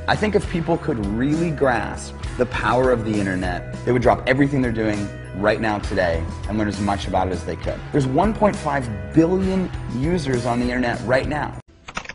I think if people could really grasp the power of the internet, they would drop everything they're doing right now today and learn as much about it as they could. There's 1.5 billion users on the internet right now.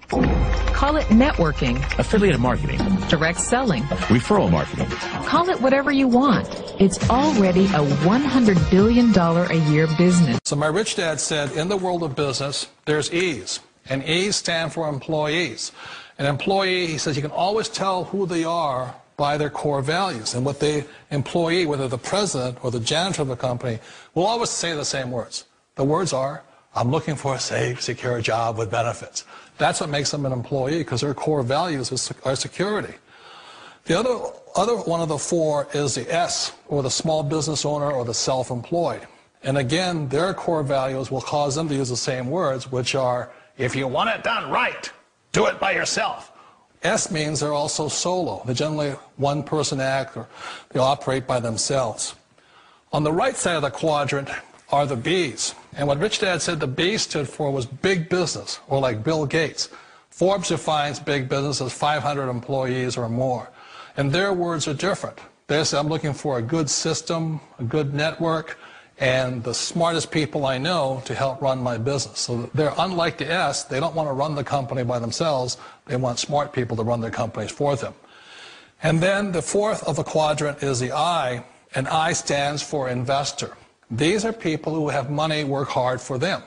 Call it networking, affiliate marketing, direct selling, referral marketing. Call it whatever you want. It's already a $100 billion a year business. So my rich dad said, in the world of business, there's E's. And E's stand for employees. An employee, he says, you can always tell who they are by their core values. And what the employee, whether the president or the janitor of the company, will always say the same words. The words are, I'm looking for a safe, secure job with benefits. That's what makes them an employee, because their core values are security. The other one of the four is the S, or the small business owner or the self-employed. And again, their core values will cause them to use the same words, which are, if you want it done right, do it by yourself. S means they're also solo. They're generally one-person act, or they operate by themselves. On the right side of the quadrant are the B's. And what Rich Dad said the B stood for was big business, or like Bill Gates. Forbes defines big business as 500 employees or more. And their words are different. They say, I'm looking for a good system, a good network, and the smartest people I know to help run my business. So they're unlike the S. They don't want to run the company by themselves. They want smart people to run their companies for them. And then the fourth of the quadrant is the I, and I stands for investor. These are people who have money work hard for them.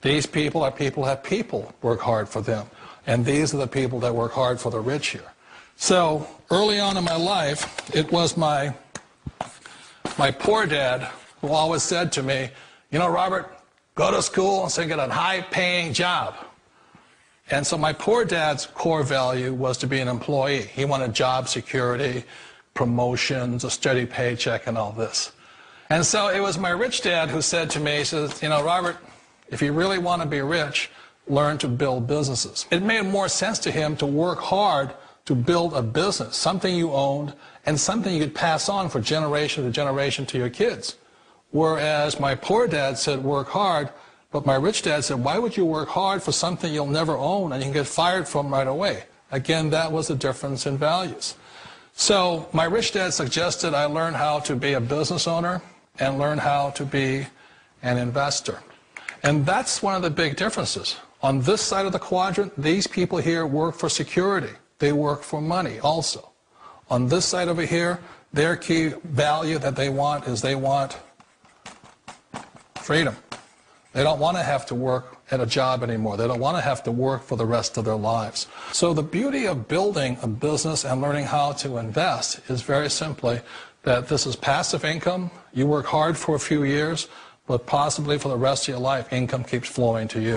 These people are people who have people work hard for them. And these are the people that work hard for the rich here. So early on in my life, it was my poor dad who always said to me, you know, Robert, go to school and so get a high-paying job. And so my poor dad's core value was to be an employee. He wanted job security, promotions, a steady paycheck, and all this. And so it was my rich dad who said to me, he says, you know, Robert, if you really want to be rich, learn to build businesses. It made more sense to him to work hard to build a business, something you owned and something you could pass on for generation to generation to your kids. Whereas my poor dad said work hard, but my rich dad said, why would you work hard for something you'll never own and you can get fired from right away? Again, that was the difference in values. So my rich dad suggested I learn how to be a business owner and learn how to be an investor. And that's one of the big differences. On this side of the quadrant, these people here work for security. They work for money also. On this side over here, their key value that they want is they want freedom. They don't want to have to work at a job anymore. They don't want to have to work for the rest of their lives. So the beauty of building a business and learning how to invest is very simply that this is passive income. You work hard for a few years, but possibly for the rest of your life, income keeps flowing to you.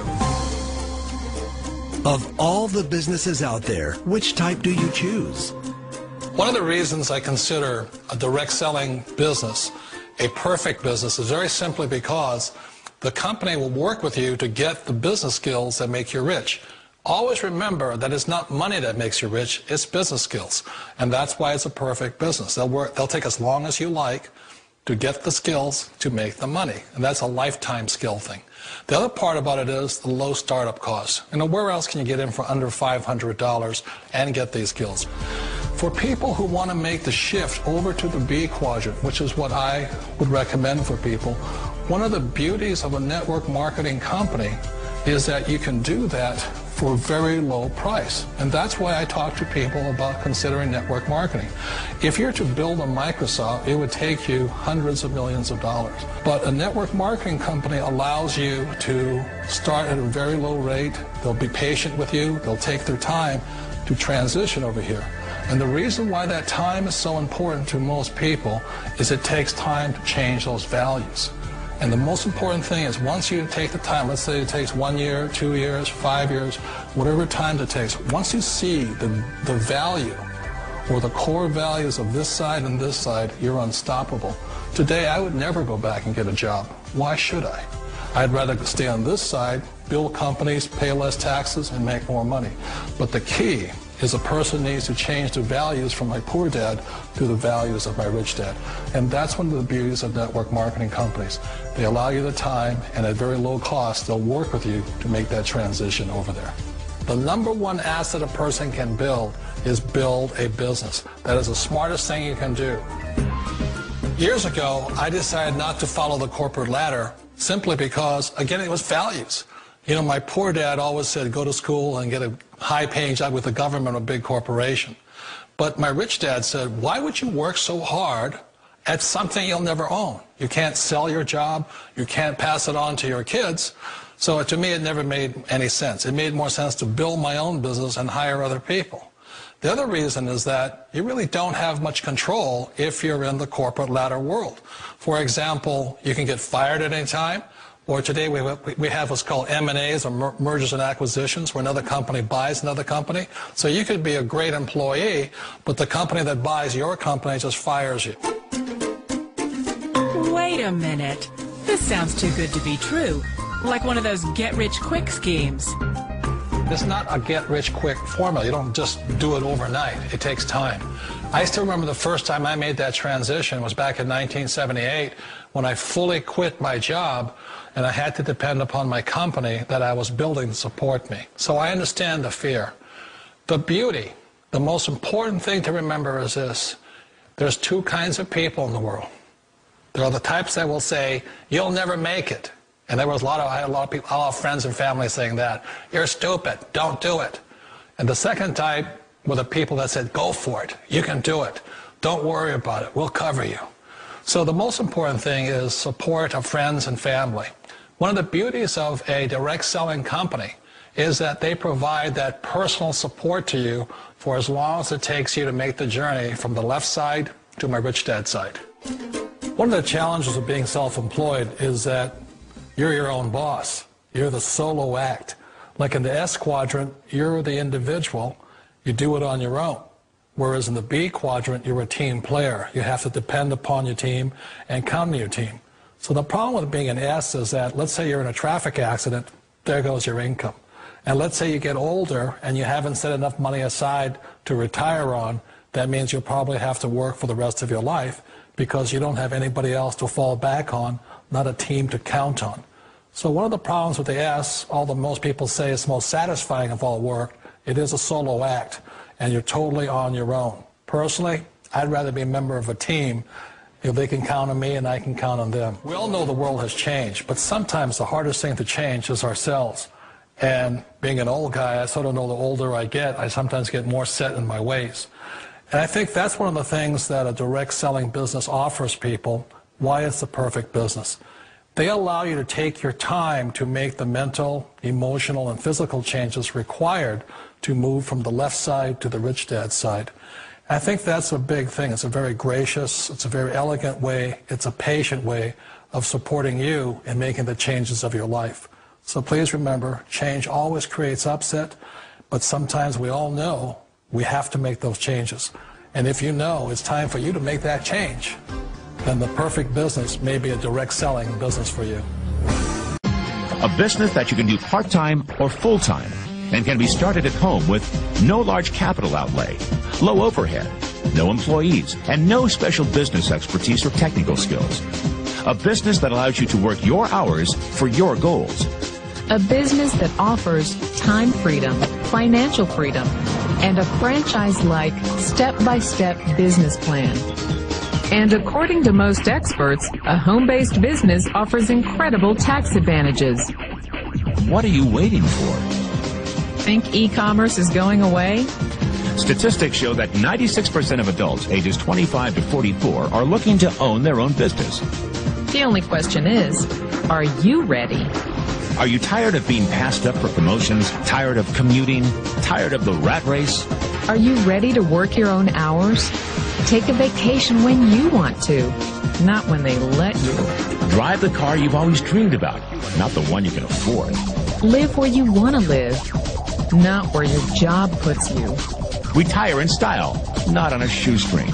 Of all the businesses out there, which type do you choose? One of the reasons I consider a direct selling business a perfect business is very simply because the company will work with you to get the business skills that make you rich. Always remember that it's not money that makes you rich, it's business skills. And that's why it's a perfect business. They'll take as long as you like to get the skills to make the money. And that's a lifetime skill thing. The other part about it is the low startup cost. You know, where else can you get in for under $500 and get these skills? For people who want to make the shift over to the B quadrant, which is what I would recommend for people, one of the beauties of a network marketing company is that you can do that for a very low price. And that's why I talk to people about considering network marketing. If you're to build a Microsoft, it would take you hundreds of millions of dollars. But a network marketing company allows you to start at a very low rate. They'll be patient with you. They'll take their time to transition over here. And the reason why that time is so important to most people is it takes time to change those values. And the most important thing is once you take the time, let's say it takes 1 year, 2 years, 5 years, whatever time it takes, once you see the value or the core values of this side and this side, you're unstoppable. Today, I would never go back and get a job. Why should I? I'd rather stay on this side, build companies, pay less taxes, and make more money. But the key is a person needs to change the values from my poor dad to the values of my rich dad. And that's one of the beauties of network marketing companies. They allow you the time, and at very low cost, they'll work with you to make that transition over there. The number one asset a person can build is build a business. That is the smartest thing you can do. Years ago, I decided not to follow the corporate ladder simply because, again, it was values. You know, my poor dad always said, go to school and get a high-paying job with the government or a big corporation. But my rich dad said, why would you work so hard at something you'll never own? You can't sell your job. You can't pass it on to your kids. So to me, it never made any sense. It made more sense to build my own business and hire other people. The other reason is that you really don't have much control if you're in the corporate ladder world. For example, you can get fired at any time, or today we have what's called M&As, or mergers and acquisitions, where another company buys another company. So you could be a great employee, but the company that buys your company just fires you. Wait a minute. This sounds too good to be true. Like one of those get-rich-quick schemes. It's not a get-rich-quick formula. You don't just do it overnight. It takes time. I still remember the first time I made that transition was back in 1978 when I fully quit my job and I had to depend upon my company that I was building to support me. So I understand the fear. The beauty, the most important thing to remember is this. There's two kinds of people in the world. There are the types that will say, you'll never make it. And there was I had a lot of people, a lot of friends and family saying that. You're stupid. Don't do it. And the second type were the people that said, go for it. You can do it. Don't worry about it. We'll cover you. So the most important thing is support of friends and family. One of the beauties of a direct selling company is that they provide that personal support to you for as long as it takes you to make the journey from the left side to my rich dad side. One of the challenges of being self-employed is that you're your own boss. You're the solo act. Like in the S quadrant, you're the individual. You do it on your own. Whereas in the B quadrant, you're a team player. You have to depend upon your team and come to your team. So the problem with being an S is that, let's say you're in a traffic accident, there goes your income. And let's say you get older and you haven't set enough money aside to retire on, that means you'll probably have to work for the rest of your life because you don't have anybody else to fall back on, not a team to count on. So one of the problems with the S, although most people say it's most satisfying of all work, it is a solo act, and you're totally on your own. Personally, I'd rather be a member of a team if they can count on me and I can count on them. We all know the world has changed, but sometimes the hardest thing to change is ourselves. And being an old guy, I sort of know the older I get, I sometimes get more set in my ways. And I think that's one of the things that a direct selling business offers people, why it's the perfect business. They allow you to take your time to make the mental, emotional, and physical changes required to move from the left side to the rich dad side. I think that's a big thing. It's a very gracious, it's a very elegant way, it's a patient way of supporting you in making the changes of your life. So please remember, change always creates upset, but sometimes we all know we have to make those changes. And if you know it's time for you to make that change, then the perfect business may be a direct selling business for you. A business that you can do part-time or full-time and can be started at home with no large capital outlay, low overhead, no employees, and no special business expertise or technical skills. A business that allows you to work your hours for your goals. A business that offers time freedom, financial freedom, and a franchise-like, step-by-step business plan. And according to most experts, a home-based business offers incredible tax advantages. What are you waiting for? Think e-commerce is going away? Statistics show that 96% of adults ages 25 to 44 are looking to own their own business. The only question is, are you ready? Are you tired of being passed up for promotions, tired of commuting, tired of the rat race? Are you ready to work your own hours? Take a vacation when you want to, not when they let you. Drive the car you've always dreamed about, not the one you can afford. Live where you want to live, not where your job puts you. Retire in style, not on a shoestring.